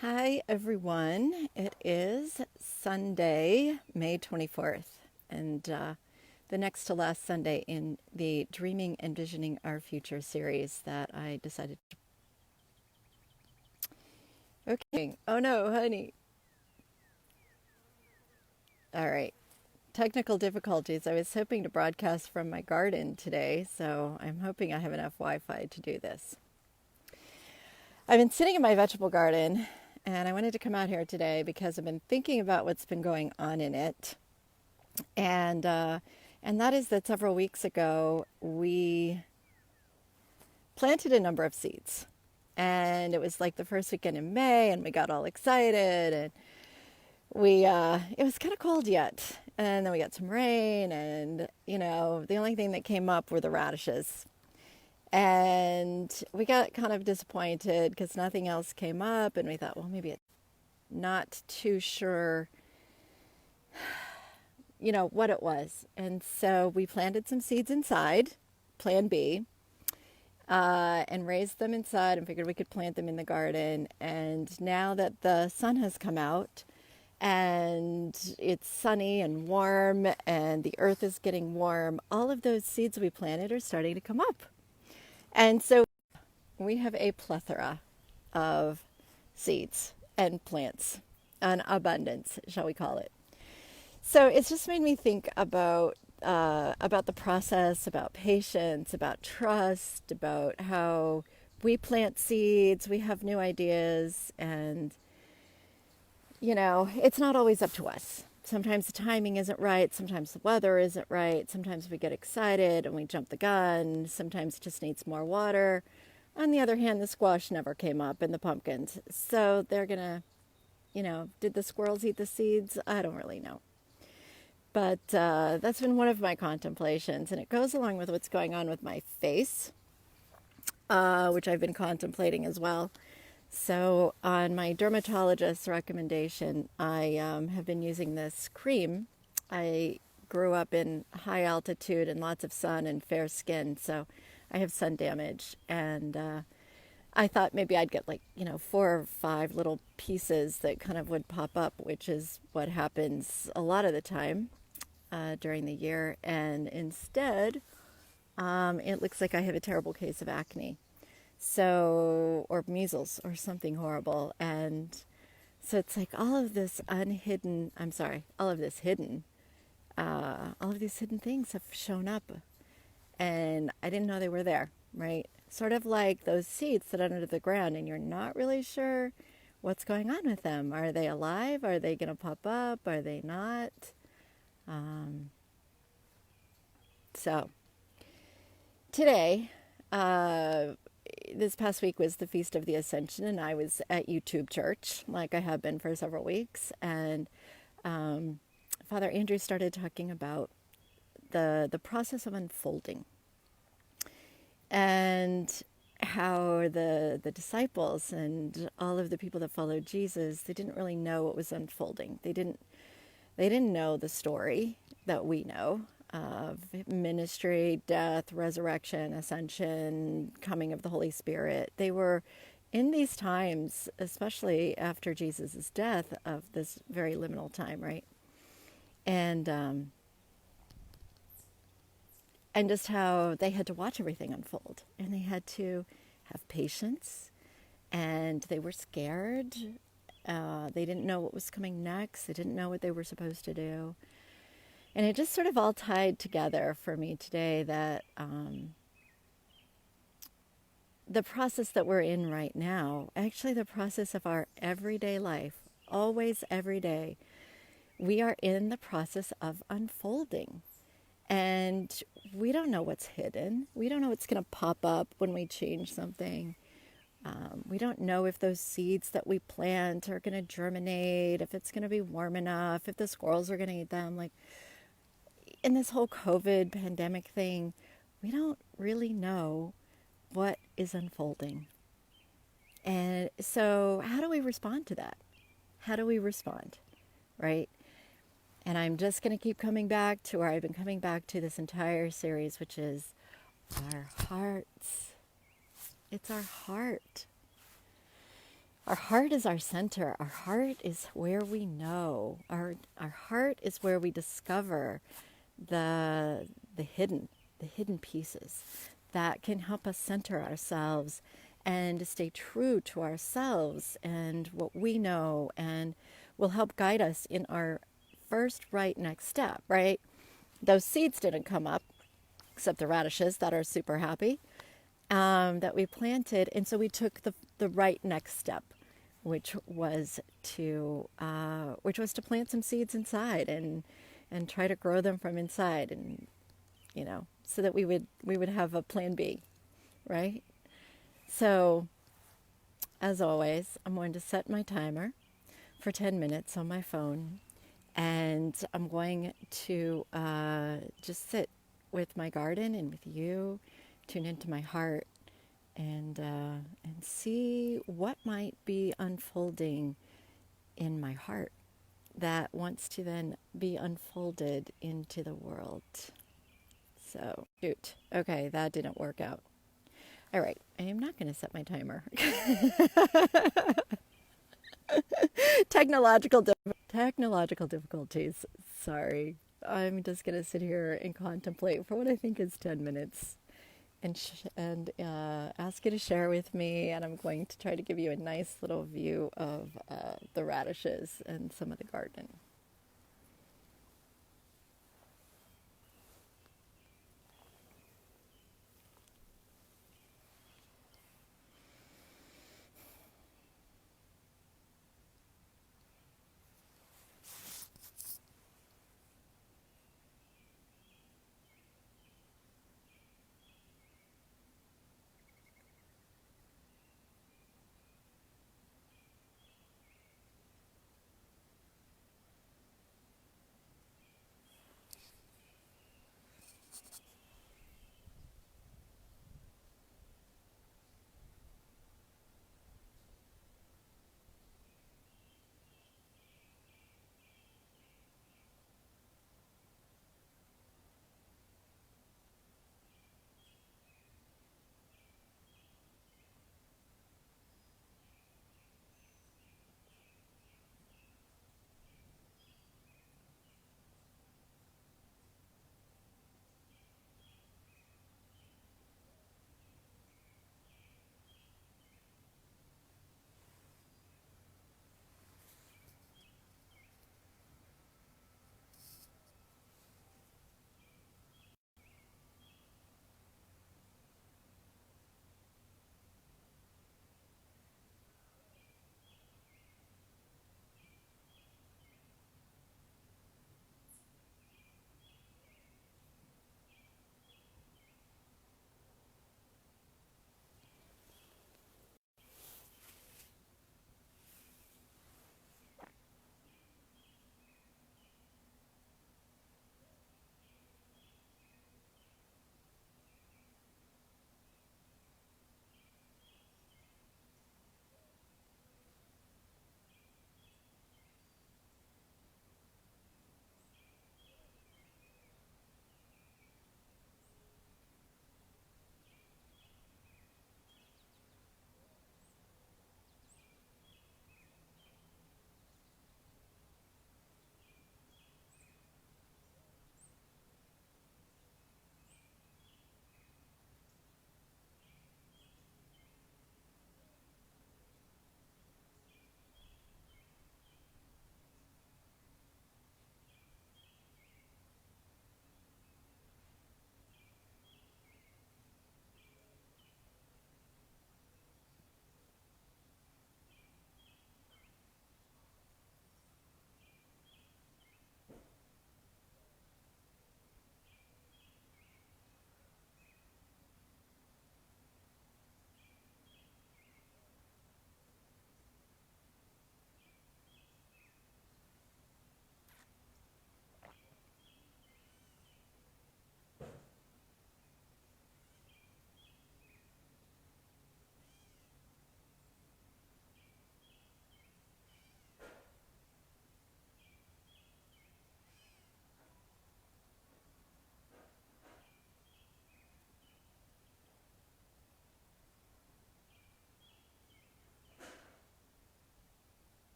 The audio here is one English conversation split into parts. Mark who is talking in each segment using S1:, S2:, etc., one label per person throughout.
S1: Hi, everyone. It is Sunday, May 24th, and the next to last Sunday in the Dreaming and Visioning Our Future series that I decided to. Okay. Oh no, honey. All right. Technical difficulties. I was hoping to broadcast from my garden today, so I'm hoping I have enough Wi Fi to do this. I've been sitting in my vegetable garden, and I wanted to come out here today because I've been thinking about what's been going on in it. And uh, and that is that several weeks ago we planted a number of seeds, and it was like the first weekend in May, and we got all excited, and we it was kind of cold yet, and then we got some rain, and the only thing that came up were the radishes, and we got kind of disappointed because nothing else came up, and we thought, well, maybe it's not too sure what it was. And so we planted some seeds inside, plan B, and raised them inside and figured we could plant them in the garden. And now that the sun has come out and it's sunny and warm and the earth is getting warm, all of those seeds we planted are starting to come up. And so we have a plethora of seeds and plants, an abundance, shall we call it. So it's just made me think about the process, about patience, about trust, about how we plant seeds, we have new ideas, and it's not always up to us. Sometimes the timing isn't right, sometimes the weather isn't right, sometimes we get excited and we jump the gun, sometimes it just needs more water. On the other hand, the squash never came up and the pumpkins. So they're gonna, did the squirrels eat the seeds? I don't really know. But that's been one of my contemplations, and it goes along with what's going on with my face, which I've been contemplating as well. So, on my dermatologist's recommendation, I have been using this cream. I grew up in high altitude and lots of sun and fair skin, so I have sun damage. And I thought maybe I'd get 4 or 5 little pieces that kind of would pop up, which is what happens a lot of the time during the year. And instead, it looks like I have a terrible case of acne. So, or measles or something horrible. And so it's like all of this unhidden, I'm sorry, all of this hidden, all of these hidden things have shown up. And I didn't know they were there, right? Sort of like those seeds that are under the ground and you're not really sure what's going on with them. Are they alive? Are they going to pop up? Are they not? Um, so today, this past week was the Feast of the Ascension, and I was at YouTube Church, like I have been for several weeks. And Father Andrew started talking about the process of unfolding and how the disciples and all of the people that followed Jesus, they didn't really know what was unfolding. They didn't know the story that we know of ministry, death, resurrection, ascension, coming of the Holy Spirit. They were in these times, especially after Jesus' death, of this very liminal time, right? And and just how they had to watch everything unfold, and they had to have patience, and they were scared. They didn't know what was coming next. They didn't know what they were supposed to do. And it just sort of all tied together for me today that the process that we're in right now, actually the process of our everyday life, always every day, we are in the process of unfolding. And we don't know what's hidden. We don't know what's going to pop up when we change something. We don't know if those seeds that we plant are going to germinate, if it's going to be warm enough, if the squirrels are going to eat them. Like in this whole COVID pandemic thing, we don't really know what is unfolding. And so how do we respond to that? How do we respond, right? And I'm just going to keep coming back to where I've been coming back to this entire series, which is our hearts. It's our heart. Our heart is our center. Our heart is where we know. Our heart is where we discover the the hidden the hidden pieces that can help us center ourselves and stay true to ourselves and what we know, and will help guide us in our first right next step, right? Those seeds didn't come up, except the radishes that are super happy, that we planted. And so we took the right next step, which was to plant some seeds inside and try to grow them from inside, and so that we would have a plan B, right? So as always, I'm going to set my timer for 10 minutes on my phone, and I'm going to just sit with my garden and with you, tune into my heart, and see what might be unfolding in my heart that wants to then be unfolded into the world. So, shoot. Okay, that didn't work out. All right, I am not going to set my timer. technological technological difficulties. Sorry. I'm just going to sit here and contemplate for what I think is 10 minutes, and ask you to share with me. And I'm going to try to give you a nice little view of the radishes and some of the garden.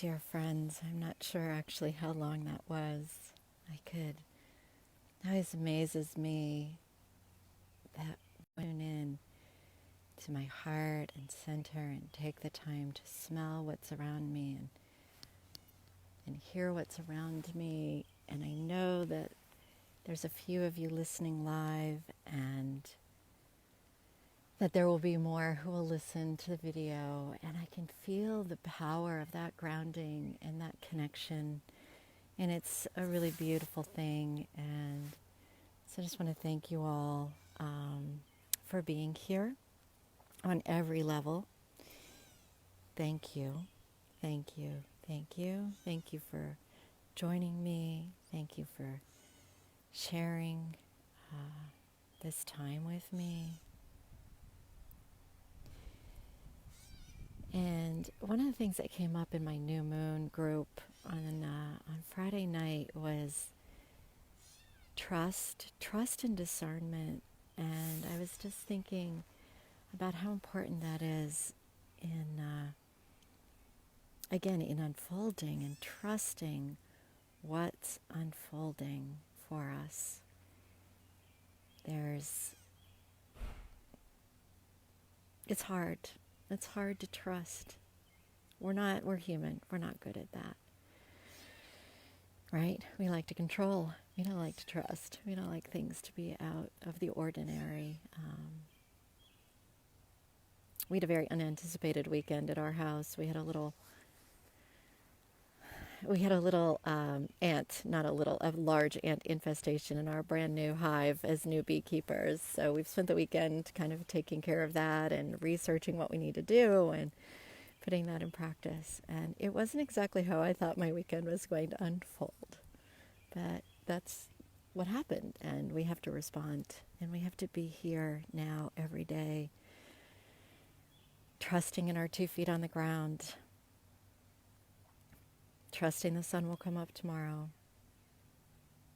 S1: dear friends. I'm not sure actually how long that was. It always amazes me that tune in to my heart and center and take the time to smell what's around me and hear what's around me. And I know that there's a few of you listening live, and that there will be more who will listen to the video, and I can feel the power of that grounding and that connection, and it's a really beautiful thing. And so I just want to thank you all for being here on every level. Thank you, thank you, thank you, thank you for joining me. Thank you for sharing this time with me. And one of the things that came up in my new moon group on Friday night was trust and discernment. And I was just thinking about how important that is in, again, in unfolding and trusting what's unfolding for us. It's hard. It's hard to trust. We're human. We're not good at that. Right? We like to control. We don't like to trust. We don't like things to be out of the ordinary. We had a very unanticipated weekend at our house. We had a little a large ant infestation in our brand new hive as new beekeepers. So we've spent the weekend kind of taking care of that and researching what we need to do and putting that in practice. And it wasn't exactly how I thought my weekend was going to unfold. But that's what happened, and we have to respond, and we have to be here now every day, trusting in our 2 feet on the ground, trusting the sun will come up tomorrow,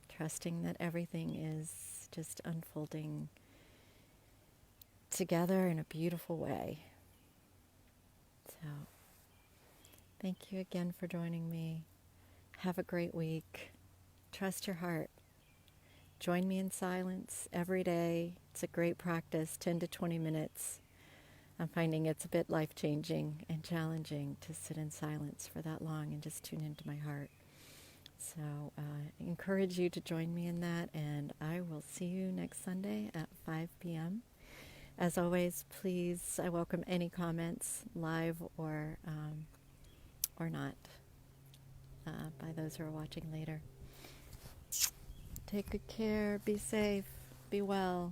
S1: trusting that everything is just unfolding together in a beautiful way. So, thank you again for joining me. Have a great week. Trust your heart. Join me in silence every day. It's a great practice, 10 to 20 minutes. I'm finding it's a bit life-changing and challenging to sit in silence for that long and just tune into my heart. So I encourage you to join me in that, and I will see you next Sunday at 5 p.m. As always, please, I welcome any comments, live or not, by those who are watching later. Take good care, be safe, be well.